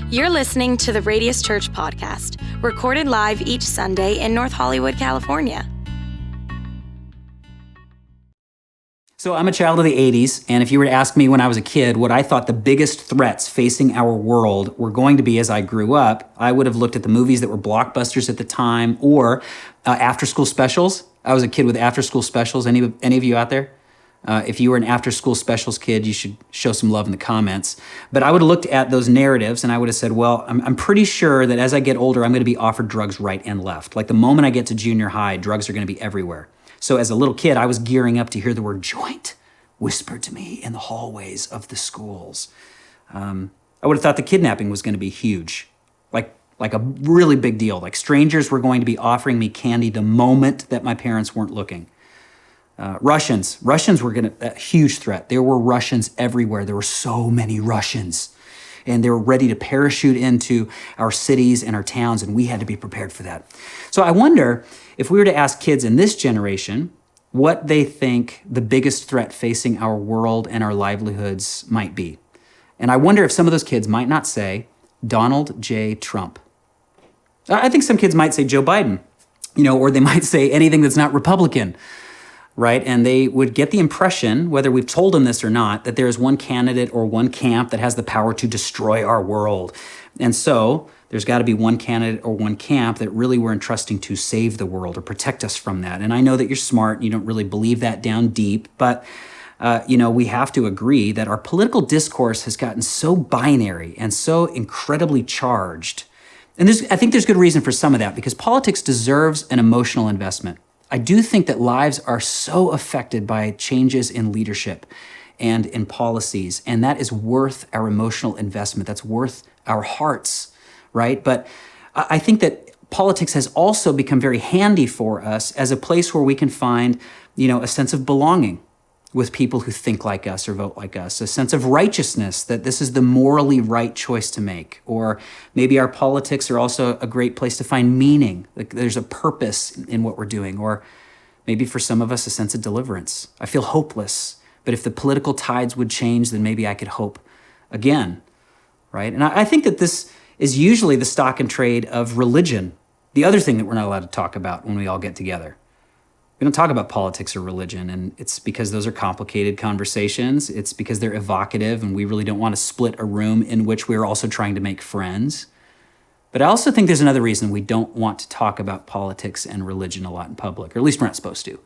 You're listening to the Radius Church podcast, recorded live each Sunday in North Hollywood, California. So I'm a child of the 80s, and if you were to ask me when I was a kid what I thought the biggest threats facing our world were going to be as I grew up, I would have looked at the movies that were blockbusters at the time or after-school specials. I was a kid with after-school specials. Any of you out there? If you were an after-school specials kid, you should show some love in the comments. But I would have looked at those narratives and I would have said, well, I'm pretty sure that as I get older, I'm going to be offered drugs right and left. Like the moment I get to junior high, drugs are going to be everywhere. So as a little kid, I was gearing up to hear the word joint whispered to me in the hallways of the schools. I would have thought the kidnapping was going to be huge, like a really big deal. Like strangers were going to be offering me candy the moment that my parents weren't looking. Russians were a huge threat. There were Russians everywhere. There were so many Russians, and they were ready to parachute into our cities and our towns, and we had to be prepared for that. So I wonder if we were to ask kids in this generation what they think the biggest threat facing our world and our livelihoods might be. And I wonder if some of those kids might not say Donald J. Trump. I think some kids might say Joe Biden, or they might say anything that's not Republican. Right? And they would get the impression, whether we've told them this or not, that there is one candidate or one camp that has the power to destroy our world. And so there's got to be one candidate or one camp that really we're entrusting to save the world or protect us from that. And I know that you're smart and you don't really believe that down deep, but we have to agree that our political discourse has gotten so binary and so incredibly charged. And I think there's good reason for some of that, because politics deserves an emotional investment. I do think that lives are so affected by changes in leadership and in policies, and that is worth our emotional investment. That's worth our hearts, right? But I think that politics has also become very handy for us as a place where we can find, a sense of belonging with people who think like us or vote like us, a sense of righteousness, that this is the morally right choice to make. Or maybe our politics are also a great place to find meaning, like there's a purpose in what we're doing. Or maybe for some of us, a sense of deliverance. I feel hopeless, but if the political tides would change, then maybe I could hope again, right? And I think that this is usually the stock and trade of religion, the other thing that we're not allowed to talk about when we all get together. We don't talk about politics or religion, and it's because those are complicated conversations. It's because they're evocative, and we really don't want to split a room in which we're also trying to make friends. But I also think there's another reason we don't want to talk about politics and religion a lot in public, or at least we're not supposed to.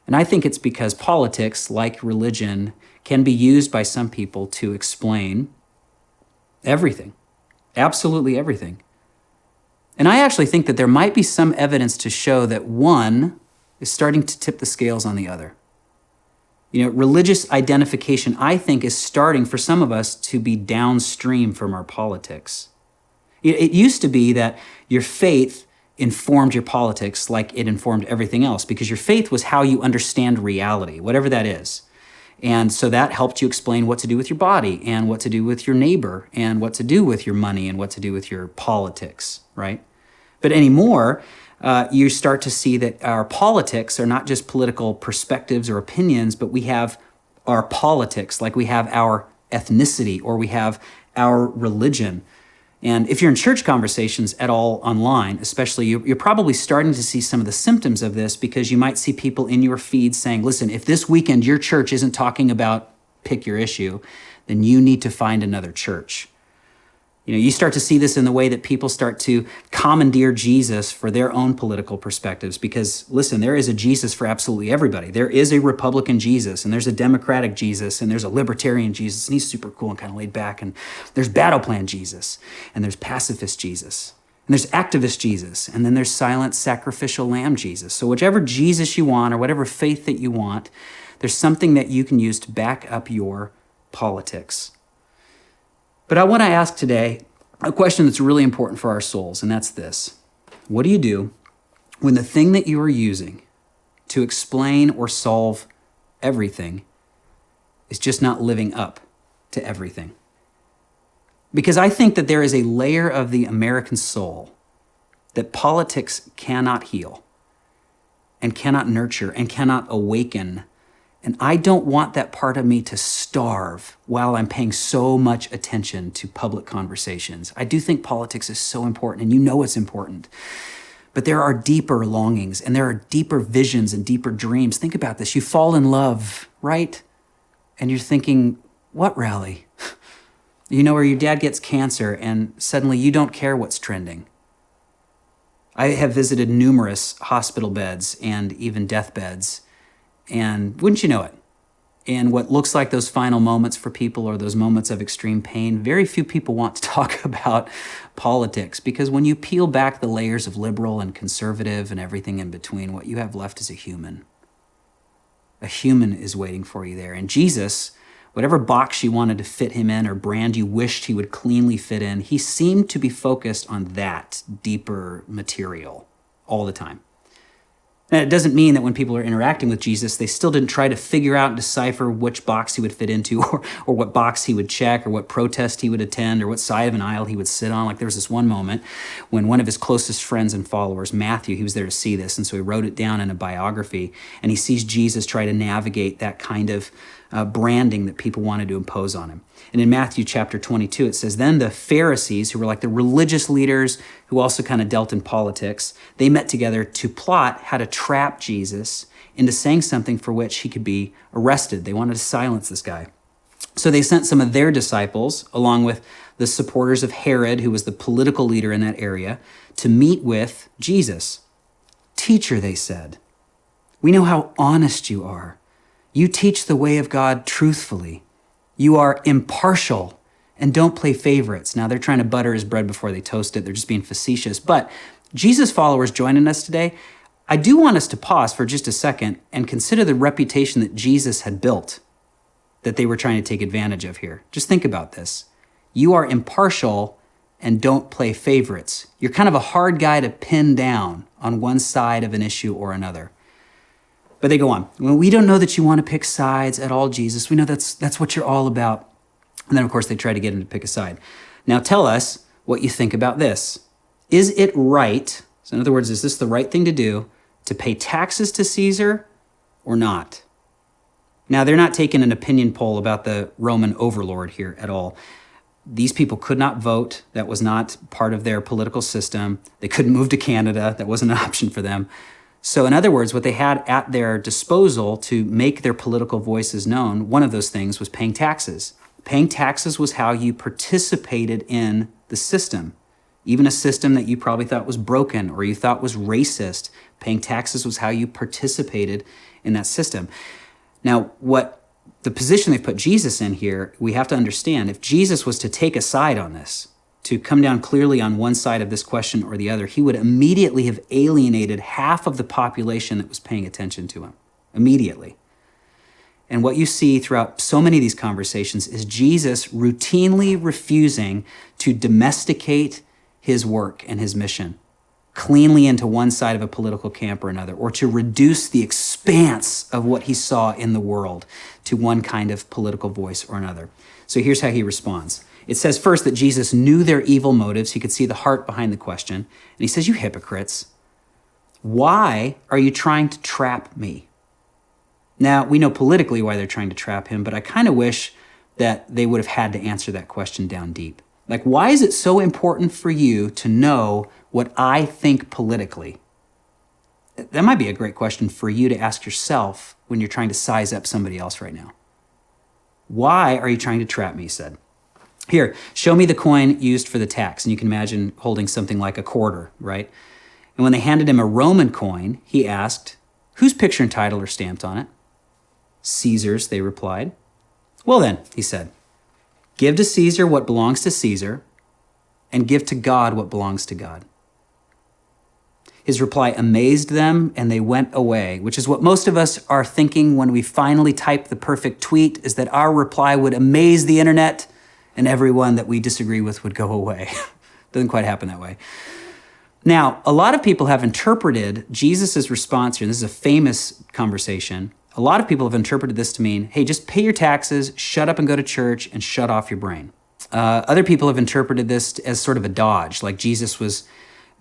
And I think it's because politics, like religion, can be used by some people to explain everything, absolutely everything. And I actually think that there might be some evidence to show that one is starting to tip the scales on the other. Religious identification, I think, is starting for some of us to be downstream from our politics. It used to be that your faith informed your politics like it informed everything else, because your faith was how you understand reality, whatever that is. And so that helped you explain what to do with your body and what to do with your neighbor and what to do with your money and what to do with your politics, right? But anymore, you start to see that our politics are not just political perspectives or opinions, but we have our politics, like we have our ethnicity or we have our religion. And if you're in church conversations at all online, especially, you're probably starting to see some of the symptoms of this, because you might see people in your feed saying, listen, if this weekend your church isn't talking about pick your issue, then you need to find another church. You start to see this in the way that people start to commandeer Jesus for their own political perspectives, because, listen, there is a Jesus for absolutely everybody. There is a Republican Jesus, and there's a Democratic Jesus, and there's a Libertarian Jesus, and he's super cool and kind of laid back, and there's Battle Plan Jesus, and there's Pacifist Jesus, and there's Activist Jesus, and then there's Silent Sacrificial Lamb Jesus. So whichever Jesus you want or whatever faith that you want, there's something that you can use to back up your politics. But I want to ask today a question that's really important for our souls, and that's this. What do you do when the thing that you are using to explain or solve everything is just not living up to everything? Because I think that there is a layer of the American soul that politics cannot heal and cannot nurture and cannot awaken And I don't want that part of me to starve while I'm paying so much attention to public conversations. I do think politics is so important, and you know it's important. But there are deeper longings, and there are deeper visions and deeper dreams. Think about this. You fall in love, right? And you're thinking, what rally? Or your dad gets cancer, and suddenly you don't care what's trending. I have visited numerous hospital beds and even deathbeds. And wouldn't you know it, in what looks like those final moments for people or those moments of extreme pain, very few people want to talk about politics, because when you peel back the layers of liberal and conservative and everything in between, what you have left is a human. A human is waiting for you there. And Jesus, whatever box you wanted to fit him in or brand you wished he would cleanly fit in, he seemed to be focused on that deeper material all the time. And it doesn't mean that when people are interacting with Jesus, they still didn't try to figure out and decipher which box he would fit into or what box he would check or what protest he would attend or what side of an aisle he would sit on. Like there was this one moment when one of his closest friends and followers, Matthew, he was there to see this. And so he wrote it down in a biography, and he sees Jesus try to navigate that kind of branding that people wanted to impose on him. And in Matthew chapter 22, it says, then the Pharisees, who were like the religious leaders who also kind of dealt in politics, they met together to plot how to trap Jesus into saying something for which he could be arrested. They wanted to silence this guy. So they sent some of their disciples, along with the supporters of Herod, who was the political leader in that area, to meet with Jesus. Teacher, they said, we know how honest you are. You teach the way of God truthfully. You are impartial and don't play favorites. Now, they're trying to butter his bread before they toast it. They're just being facetious. But Jesus followers joining us today, I do want us to pause for just a second and consider the reputation that Jesus had built that they were trying to take advantage of here. Just think about this. You are impartial and don't play favorites. You're kind of a hard guy to pin down on one side of an issue or another. But they go on. Well, we don't know that you want to pick sides at all, Jesus. We know that's what you're all about. And then, of course, they try to get him to pick a side. Now, tell us what you think about this. Is it right, so in other words, is this the right thing to do, to pay taxes to Caesar or not? Now, they're not taking an opinion poll about the Roman overlord here at all. These people could not vote. That was not part of their political system. They couldn't move to Canada. That wasn't an option for them. So in other words, what they had at their disposal to make their political voices known, one of those things was paying taxes. Paying taxes was how you participated in the system. Even a system that you probably thought was broken or you thought was racist, paying taxes was how you participated in that system. Now, what the position they've put Jesus in here, we have to understand, if Jesus was to take a side on this, to come down clearly on one side of this question or the other, he would immediately have alienated half of the population that was paying attention to him. Immediately. And what you see throughout so many of these conversations is Jesus routinely refusing to domesticate his work and his mission cleanly into one side of a political camp or another, or to reduce the expanse of what he saw in the world to one kind of political voice or another. So here's how he responds. It says first that Jesus knew their evil motives. He could see the heart behind the question. And he says, you hypocrites, why are you trying to trap me? Now, we know politically why they're trying to trap him, but I kind of wish that they would have had to answer that question down deep. Like, why is it so important for you to know what I think politically? That might be a great question for you to ask yourself when you're trying to size up somebody else right now. Why are you trying to trap me, he said. Here, show me the coin used for the tax. And you can imagine holding something like a quarter, right? And when they handed him a Roman coin, he asked, whose picture and title are stamped on it? Caesar's, they replied. Well then, he said, give to Caesar what belongs to Caesar, and give to God what belongs to God. His reply amazed them, and they went away, which is what most of us are thinking when we finally type the perfect tweet, is that our reply would amaze the internet, and everyone that we disagree with would go away. Doesn't quite happen that way. Now, a lot of people have interpreted Jesus' response here, and this is a famous conversation. A lot of people have interpreted this to mean, hey, just pay your taxes, shut up and go to church, and shut off your brain. Other people have interpreted this as sort of a dodge, like Jesus was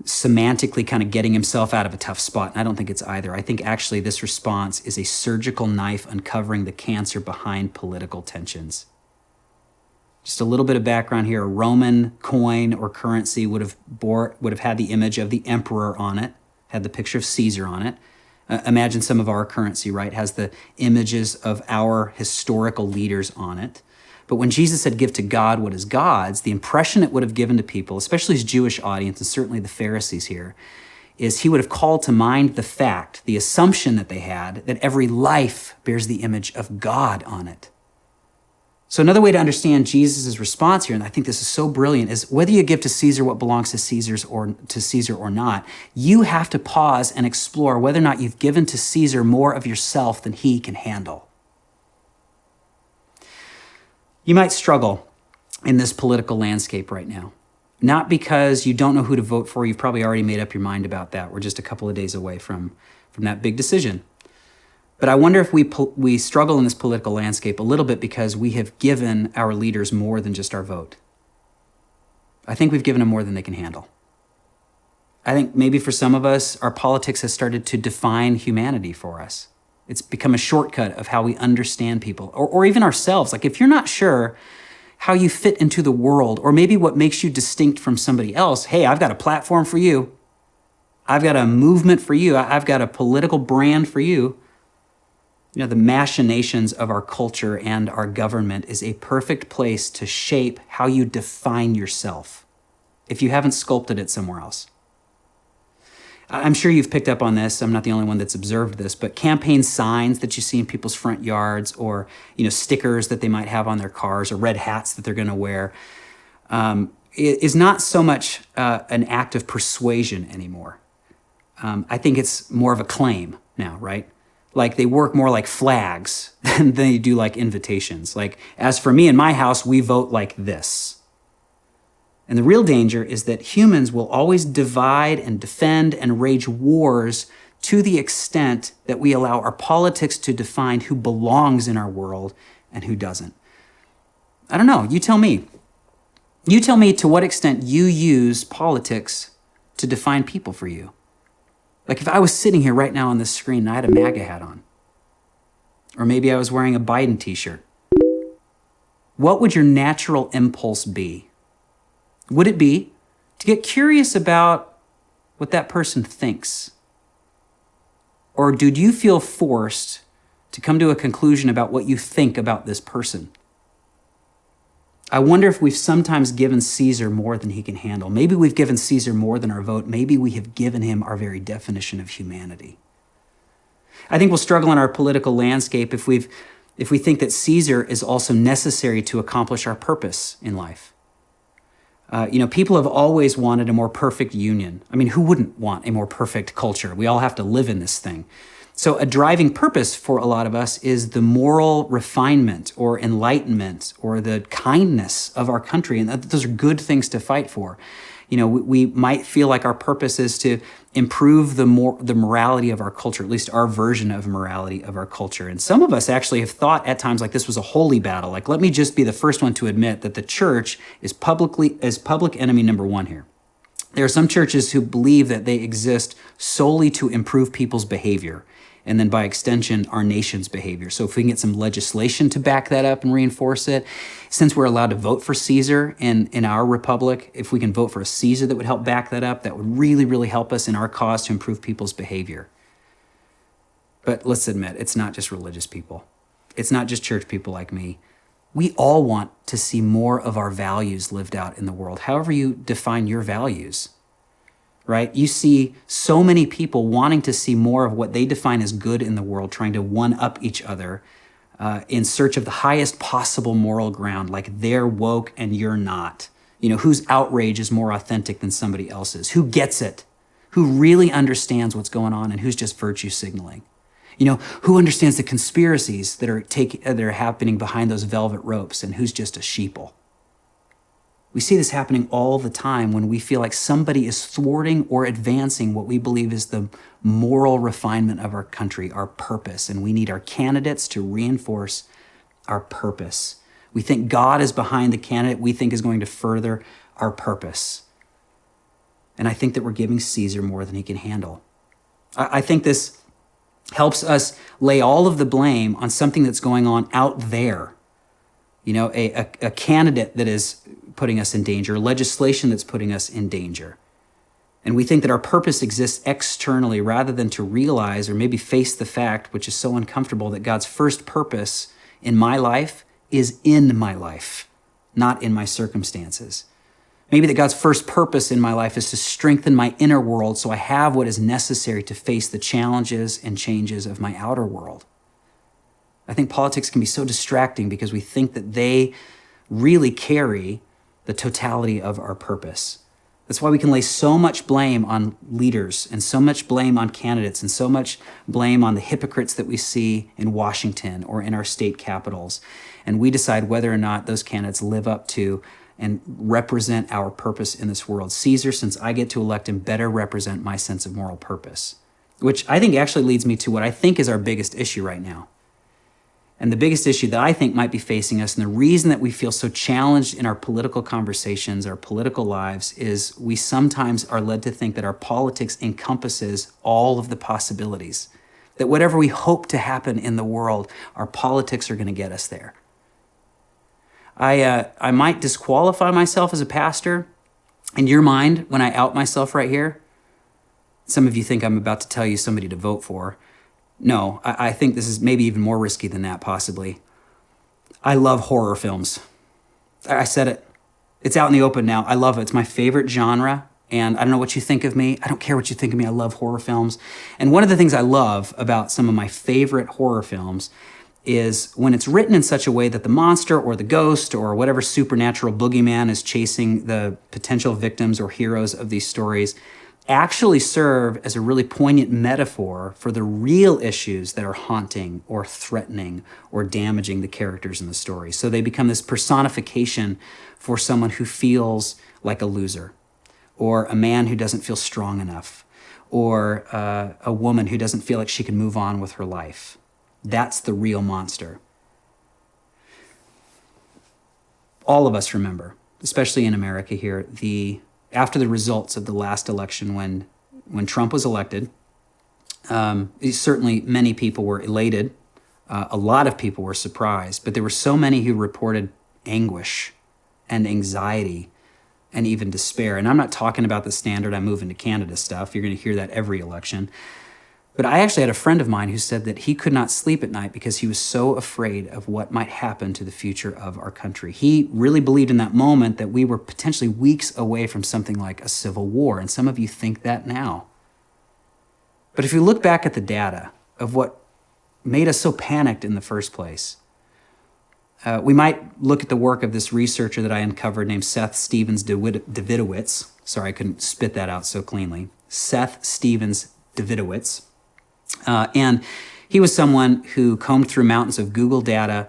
semantically kind of getting himself out of a tough spot. And I don't think it's either. I think actually this response is a surgical knife uncovering the cancer behind political tensions. Just a little bit of background here. A Roman coin or currency would have had the image of the emperor on it, had the picture of Caesar on it. Imagine some of our currency, right? Has the images of our historical leaders on it. But when Jesus said, give to God what is God's, the impression it would have given to people, especially his Jewish audience and certainly the Pharisees here, is he would have called to mind the fact, the assumption that they had, that every life bears the image of God on it. So another way to understand Jesus' response here, and I think this is so brilliant, is whether you give to Caesar what belongs to Caesar or not, you have to pause and explore whether or not you've given to Caesar more of yourself than he can handle. You might struggle in this political landscape right now, not because you don't know who to vote for. You've probably already made up your mind about that. We're just a couple of days away from that big decision. But I wonder if we struggle in this political landscape a little bit because we have given our leaders more than just our vote. I think we've given them more than they can handle. I think maybe for some of us, our politics has started to define humanity for us. It's become a shortcut of how we understand people, or even ourselves. Like if you're not sure how you fit into the world, or maybe what makes you distinct from somebody else, hey, I've got a platform for you. I've got a movement for you. I've got a political brand for you. You know, the machinations of our culture and our government is a perfect place to shape how you define yourself if you haven't sculpted it somewhere else. I'm sure you've picked up on this. I'm not the only one that's observed this, but campaign signs that you see in people's front yards, or stickers that they might have on their cars, or red hats that they're going to wear, is not so much an act of persuasion anymore. I think it's more of a claim now, right? Like they work more like flags than they do like invitations. Like, as for me and my house, we vote like this. And the real danger is that humans will always divide and defend and wage wars to the extent that we allow our politics to define who belongs in our world and who doesn't. I don't know. You tell me. You tell me to what extent you use politics to define people for you. Like if I was sitting here right now on this screen and I had a MAGA hat on, or maybe I was wearing a Biden t-shirt, what would your natural impulse be? Would it be to get curious about what that person thinks? Or do you feel forced to come to a conclusion about what you think about this person? I wonder if we've sometimes given Caesar more than he can handle. Maybe we've given Caesar more than our vote. Maybe we have given him our very definition of humanity. I think we'll struggle in our political landscape if we think that Caesar is also necessary to accomplish our purpose in life. People have always wanted a more perfect union. I mean, who wouldn't want a more perfect culture? We all have to live in this thing. So a driving purpose for a lot of us is the moral refinement or enlightenment or the kindness of our country. And those are good things to fight for. We might feel like our purpose is to improve the morality of our culture, at least our version of morality of our culture. And some of us actually have thought at times like this was a holy battle. Like, let me just be the first one to admit that the church is public enemy number one here. There are some churches who believe that they exist solely to improve people's behavior, and then by extension, our nation's behavior. So if we can get some legislation to back that up and reinforce it, since we're allowed to vote for Caesar in our republic, if we can vote for a Caesar that would help back that up, that would really, really help us in our cause to improve people's behavior. But let's admit, it's not just religious people. It's not just church people like me. We all want to see more of our values lived out in the world, however you define your values. Right? You see so many people wanting to see more of what they define as good in the world, trying to one-up each other in search of the highest possible moral ground, like they're woke and you're not. Whose outrage is more authentic than somebody else's? Who gets it? Who really understands what's going on and who's just virtue signaling? Who understands the conspiracies that are happening behind those velvet ropes and who's just a sheeple? We see this happening all the time when we feel like somebody is thwarting or advancing what we believe is the moral refinement of our country, our purpose, and we need our candidates to reinforce our purpose. We think God is behind the candidate we think is going to further our purpose. And I think that we're giving Caesar more than he can handle. I think this helps us lay all of the blame on something that's going on out there. A candidate that is putting us in danger, legislation that's putting us in danger. And we think that our purpose exists externally rather than to realize or maybe face the fact, which is so uncomfortable, that God's first purpose in my life is in my life, not in my circumstances. Maybe that God's first purpose in my life is to strengthen my inner world so I have what is necessary to face the challenges and changes of my outer world. I think politics can be so distracting because we think that they really carry the totality of our purpose. That's why we can lay so much blame on leaders and so much blame on candidates and so much blame on the hypocrites that we see in Washington or in our state capitals. And we decide whether or not those candidates live up to and represent our purpose in this world. Caesar, since I get to elect him, better represent my sense of moral purpose, which I think actually leads me to what I think is our biggest issue right now. And the biggest issue that I think might be facing us, and the reason that we feel so challenged in our political conversations, our political lives, is we sometimes are led to think that our politics encompasses all of the possibilities. That whatever we hope to happen in the world, our politics are going to get us there. I might disqualify myself as a pastor in your mind when I out myself right here. Some of you think I'm about to tell you somebody to vote for. No, I think this is maybe even more risky than that, possibly. I love horror films. I said it. It's out in the open now. I love it. It's my favorite genre. And I don't know what you think of me. I don't care what you think of me. I love horror films. And one of the things I love about some of my favorite horror films is when it's written in such a way that the monster or the ghost or whatever supernatural boogeyman is chasing the potential victims or heroes of these stories actually serve as a really poignant metaphor for the real issues that are haunting or threatening or damaging the characters in the story. So they become this personification for someone who feels like a loser, or a man who doesn't feel strong enough, or a woman who doesn't feel like she can move on with her life. That's the real monster. All of us remember, especially in America here, after the results of the last election when Trump was elected, certainly many people were elated. A lot of people were surprised, but there were so many who reported anguish and anxiety and even despair. And I'm not talking about the standard "I'm moving to Canada" stuff. You're going to hear that every election. But I actually had a friend of mine who said that he could not sleep at night because he was so afraid of what might happen to the future of our country. He really believed in that moment that we were potentially weeks away from something like a civil war, and some of you think that now. But if you look back at the data of what made us so panicked in the first place, we might look at the work of this researcher that I uncovered named Seth Stevens Davidowitz. Sorry, I couldn't spit that out so cleanly. Seth Stevens Davidowitz. And he was someone who combed through mountains of Google data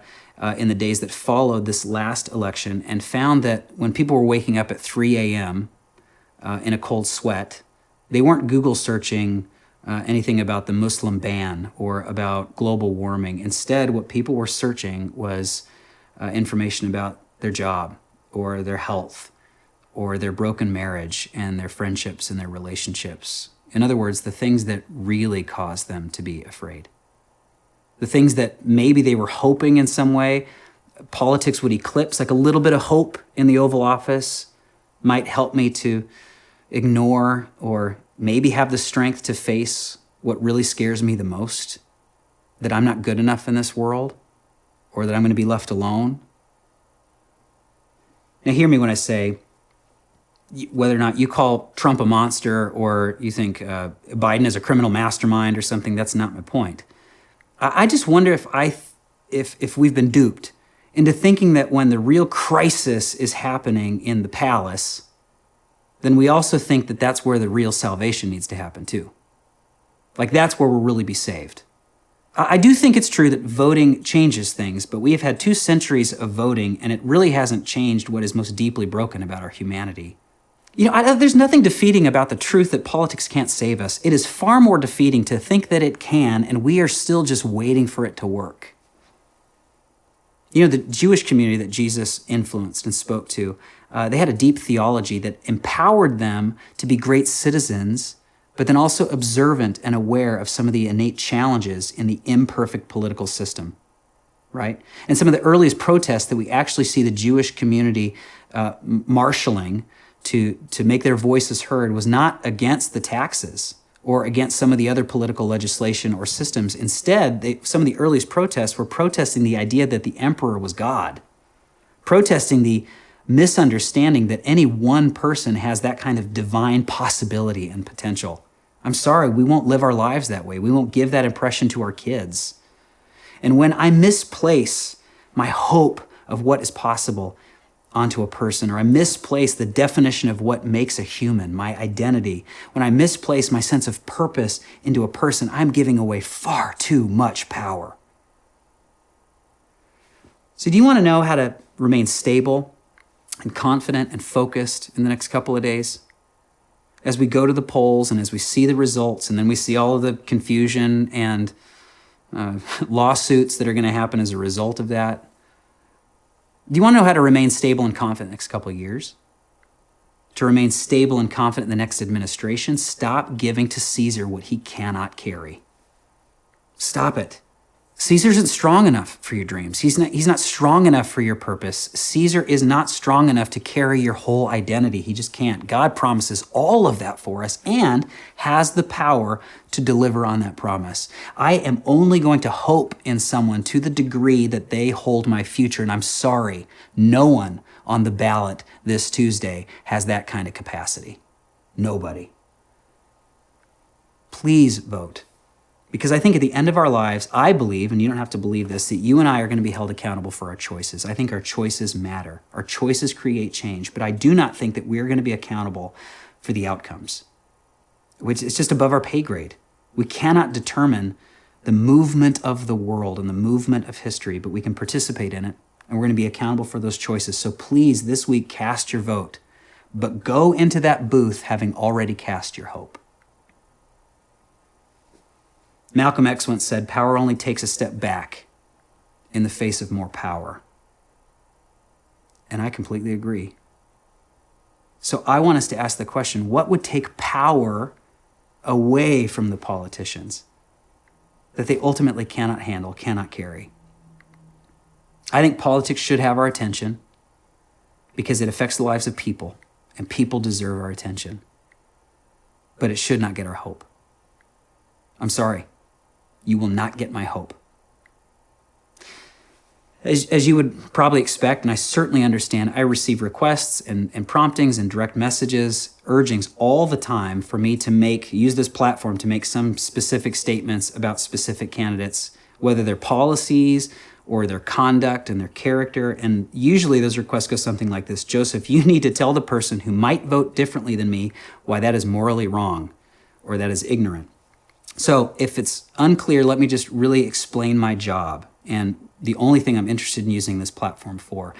in the days that followed this last election and found that when people were waking up at 3 a.m. In a cold sweat, they weren't Google searching anything about the Muslim ban or about global warming. Instead, what people were searching was information about their job or their health or their broken marriage and their friendships and their relationships. In other words, the things that really caused them to be afraid. The things that maybe they were hoping in some way politics would eclipse, like a little bit of hope in the Oval Office might help me to ignore or maybe have the strength to face what really scares me the most, that I'm not good enough in this world or that I'm going to be left alone. Now hear me when I say, whether or not you call Trump a monster or you think Biden is a criminal mastermind or something, that's not my point. I just wonder if we've been duped into thinking that when the real crisis is happening in the palace, then we also think that that's where the real salvation needs to happen too. Like that's where we'll really be saved. I do think it's true that voting changes things, but we have had 2 centuries of voting and it really hasn't changed what is most deeply broken about our humanity. There's nothing defeating about the truth that politics can't save us. It is far more defeating to think that it can, and we are still just waiting for it to work. The Jewish community that Jesus influenced and spoke to, They had a deep theology that empowered them to be great citizens, but then also observant and aware of some of the innate challenges in the imperfect political system, right? And some of the earliest protests that we actually see the Jewish community marshaling to make their voices heard was not against the taxes or against some of the other political legislation or systems. Instead, some of the earliest protests were protesting the idea that the emperor was God, protesting the misunderstanding that any one person has that kind of divine possibility and potential. I'm sorry, we won't live our lives that way. We won't give that impression to our kids. And when I misplace my hope of what is possible onto a person, or I misplace the definition of what makes a human, my identity, when I misplace my sense of purpose into a person, I'm giving away far too much power. So do you want to know how to remain stable and confident and focused in the next couple of days? As we go to the polls and as we see the results, and then we see all of the confusion and lawsuits that are going to happen as a result of that, do you want to know how to remain stable and confident the next couple of years? To remain stable and confident in the next administration, stop giving to Caesar what he cannot carry. Stop it. Caesar isn't strong enough for your dreams. He's not strong enough for your purpose. Caesar is not strong enough to carry your whole identity. He just can't. God promises all of that for us and has the power to deliver on that promise. I am only going to hope in someone to the degree that they hold my future. And I'm sorry, no one on the ballot this Tuesday has that kind of capacity. Nobody. Please vote. Because I think at the end of our lives, I believe, and you don't have to believe this, that you and I are going to be held accountable for our choices. I think our choices matter. Our choices create change. But I do not think that we're going to be accountable for the outcomes, which is just above our pay grade. We cannot determine the movement of the world and the movement of history, but we can participate in it, and we're going to be accountable for those choices. So please, this week, cast your vote, but go into that booth having already cast your hope. Malcolm X once said, power only takes a step back in the face of more power. And I completely agree. So I want us to ask the question, what would take power away from the politicians that they ultimately cannot handle, cannot carry? I think politics should have our attention because it affects the lives of people, and people deserve our attention. But it should not get our hope. I'm sorry. You will not get my hope. As you would probably expect, and I certainly understand, I receive requests and promptings and direct messages, urgings all the time for me to use this platform to make some specific statements about specific candidates, whether their policies or their conduct and their character. And usually those requests go something like this: Joseph, you need to tell the person who might vote differently than me why that is morally wrong or that is ignorant. So if it's unclear, let me just really explain my job and the only thing I'm interested in using this platform for.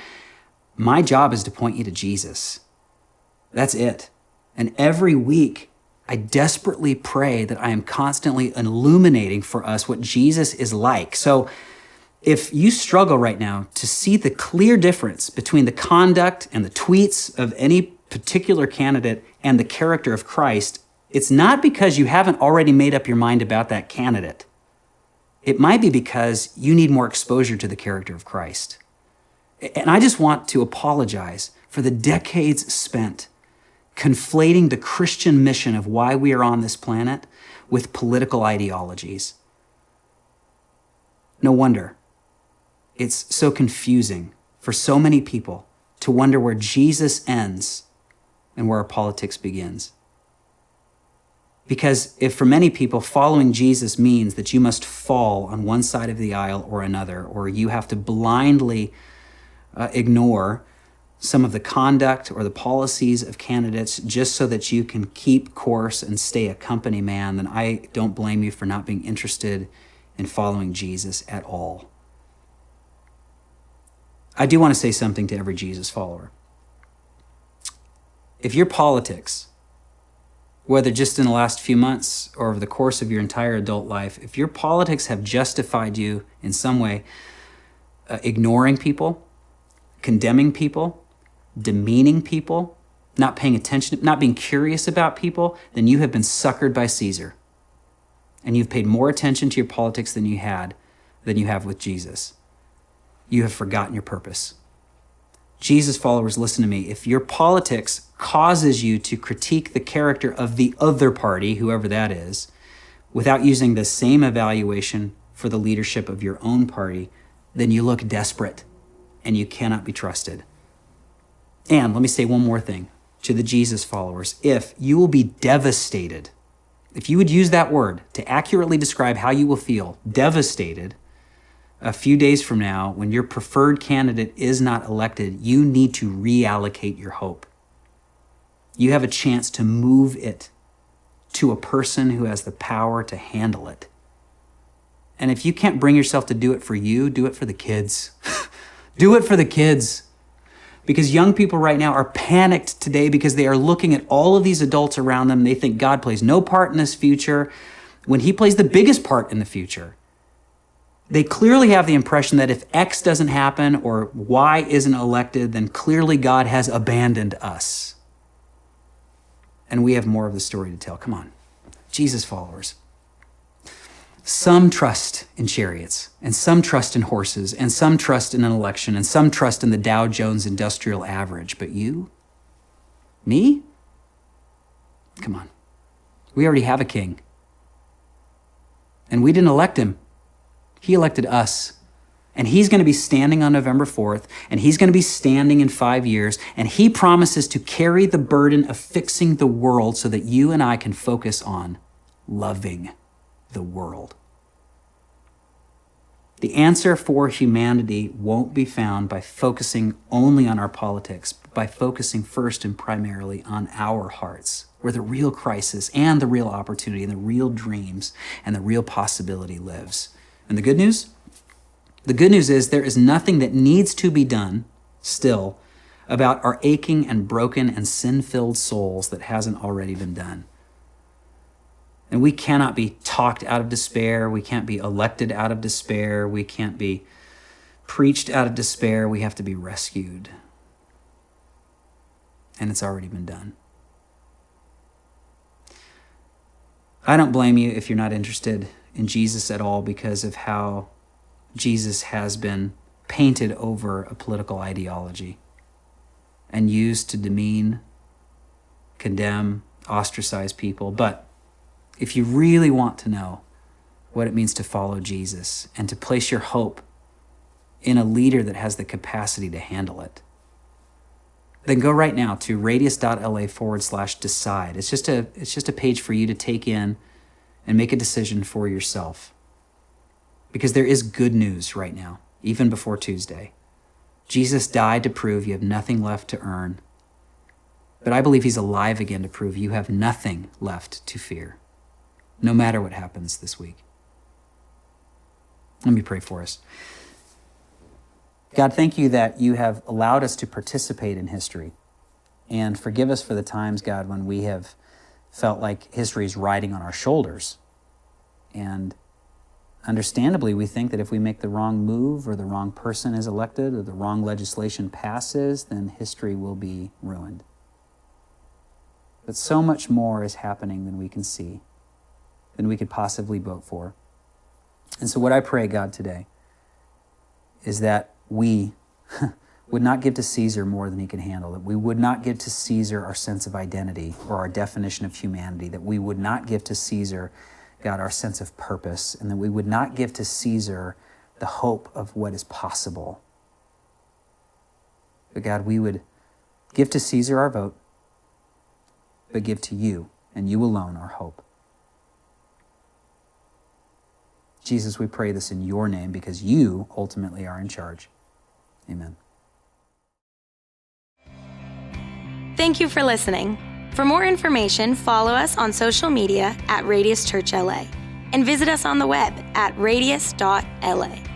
My job is to point you to Jesus. That's it. And every week, I desperately pray that I am constantly illuminating for us what Jesus is like. So if you struggle right now to see the clear difference between the conduct and the tweets of any particular candidate and the character of Christ, it's not because you haven't already made up your mind about that candidate. It might be because you need more exposure to the character of Christ. And I just want to apologize for the decades spent conflating the Christian mission of why we are on this planet with political ideologies. No wonder it's so confusing for so many people to wonder where Jesus ends and where our politics begins. Because if for many people following Jesus means that you must fall on one side of the aisle or another, or you have to blindly ignore some of the conduct or the policies of candidates just so that you can keep course and stay a company man, then I don't blame you for not being interested in following Jesus at all. I do want to say something to every Jesus follower. If your politics, whether just in the last few months or over the course of your entire adult life, if your politics have justified you in some way ignoring people, condemning people, demeaning people, not paying attention, not being curious about people, then you have been suckered by Caesar. And you've paid more attention to your politics than you have with Jesus. You have forgotten your purpose. Jesus followers, listen to me. If your politics causes you to critique the character of the other party, whoever that is, without using the same evaluation for the leadership of your own party, then you look desperate and you cannot be trusted. And let me say one more thing to the Jesus followers. If you will be devastated, if you would use that word to accurately describe how you will feel, devastated, a few days from now, when your preferred candidate is not elected, you need to reallocate your hope. You have a chance to move it to a person who has the power to handle it. And if you can't bring yourself to do it for you, do it for the kids. Do it for the kids. Because young people right now are panicked today because they are looking at all of these adults around them. They think God plays no part in this future when he plays the biggest part in the future. They clearly have the impression that if X doesn't happen or Y isn't elected, then clearly God has abandoned us. And we have more of the story to tell. Come on, Jesus followers. Some trust in chariots, and some trust in horses, and some trust in an election, and some trust in the Dow Jones Industrial Average. But you? Me? Come on. We already have a king. And we didn't elect him. He elected us. And he's going to be standing on November 4th, and he's going to be standing in 5 years, and he promises to carry the burden of fixing the world so that you and I can focus on loving the world. The answer for humanity won't be found by focusing only on our politics, but by focusing first and primarily on our hearts, where the real crisis and the real opportunity and the real dreams and the real possibility lives. And the good news? The good news is there is nothing that needs to be done still about our aching and broken and sin-filled souls that hasn't already been done. And we cannot be talked out of despair. We can't be elected out of despair. We can't be preached out of despair. We have to be rescued. And it's already been done. I don't blame you if you're not interested in Jesus at all because of how Jesus has been painted over a political ideology and used to demean, condemn, ostracize people. But if you really want to know what it means to follow Jesus and to place your hope in a leader that has the capacity to handle it, then go right now to radius.la/decide. It's just a page for you to take in and make a decision for yourself. Because there is good news right now, even before Tuesday. Jesus died to prove you have nothing left to earn. But I believe he's alive again to prove you have nothing left to fear, no matter what happens this week. Let me pray for us. God, thank you that you have allowed us to participate in history. And forgive us for the times, God, when we have felt like history is riding on our shoulders. And understandably, we think that if we make the wrong move or the wrong person is elected or the wrong legislation passes, then history will be ruined. But so much more is happening than we can see, than we could possibly vote for. And so what I pray, God, today is that we would not give to Caesar more than he can handle, that we would not give to Caesar our sense of identity or our definition of humanity, that we would not give to Caesar, God, our sense of purpose, and that we would not give to Caesar the hope of what is possible. But God, we would give to Caesar our vote, but give to you and you alone our hope. Jesus, we pray this in your name because you ultimately are in charge. Amen. Thank you for listening. For more information, follow us on social media at Radius Church LA and visit us on the web at radius.la.